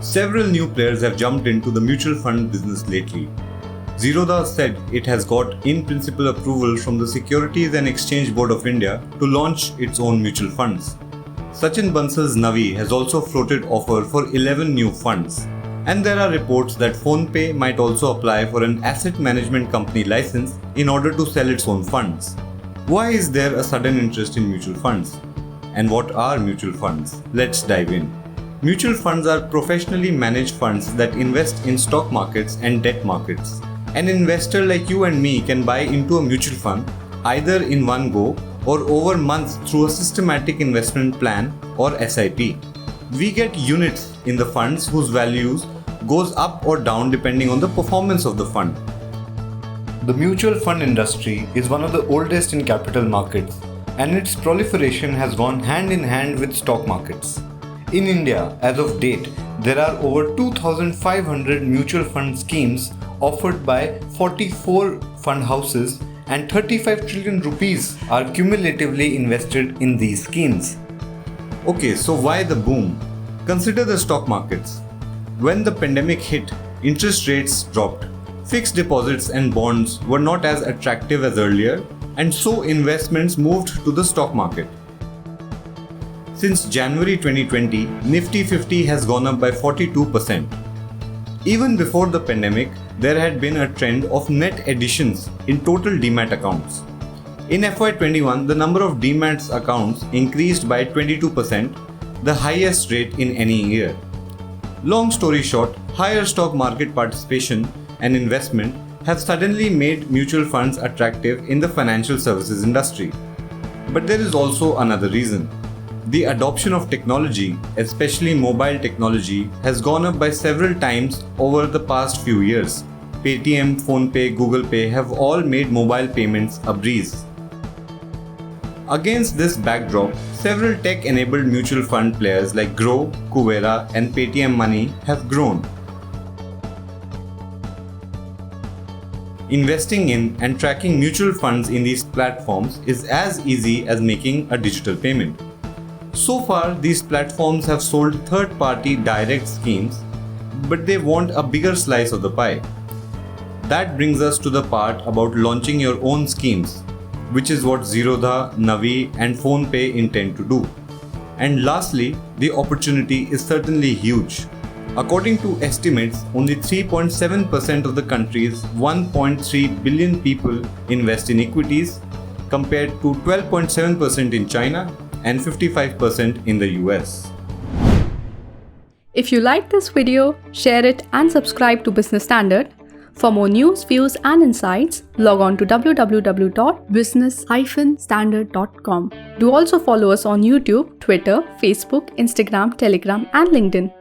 Several new players have jumped into the mutual fund business lately. Zerodha said it has got in-principle approval from the Securities and Exchange Board of India to launch its own mutual funds. Sachin Bansal's Navi has also floated offer for 11 new funds. And there are reports that PhonePe might also apply for an asset management company license in order to sell its own funds. Why is there a sudden interest in mutual funds? And what are mutual funds? Let's dive in. Mutual funds are professionally managed funds that invest in stock markets and debt markets. An investor like you and me can buy into a mutual fund either in one go or over months through a systematic investment plan or SIP. We get units in the funds whose values goes up or down depending on the performance of the fund. The mutual fund industry is one of the oldest in capital markets, and its proliferation has gone hand in hand with stock markets. In India, as of date, there are over 2,500 mutual fund schemes offered by 44 fund houses, and 35 trillion rupees are cumulatively invested in these schemes. Okay, so why the boom? Consider the stock markets. When the pandemic hit, interest rates dropped. Fixed deposits and bonds were not as attractive as earlier, and so investments moved to the stock market. Since January 2020, Nifty 50 has gone up by 42%. Even before the pandemic, there had been a trend of net additions in total Demat accounts. In FY21, the number of Demat accounts increased by 22%, the highest rate in any year. Long story short, higher stock market participation and investment have suddenly made mutual funds attractive in the financial services industry. But there is also another reason. The adoption of technology, especially mobile technology, has gone up by several times over the past few years. Paytm, PhonePe, Google Pay have all made mobile payments a breeze. Against this backdrop, several tech-enabled mutual fund players like Groww, Kuvera and Paytm Money have grown. Investing in and tracking mutual funds in these platforms is as easy as making a digital payment. So far, these platforms have sold third-party direct schemes, but they want a bigger slice of the pie. That brings us to the part about launching your own schemes, which is what Zerodha, Navi and PhonePe intend to do. And lastly, the opportunity is certainly huge. According to estimates, only 3.7% of the country's 1.3 billion people invest in equities, compared to 12.7% in China and 55% in the US. If you like this video, share it and subscribe to Business Standard. For more news, views and insights, log on to www.business-standard.com. Do also follow us on YouTube, Twitter, Facebook, Instagram, Telegram and LinkedIn.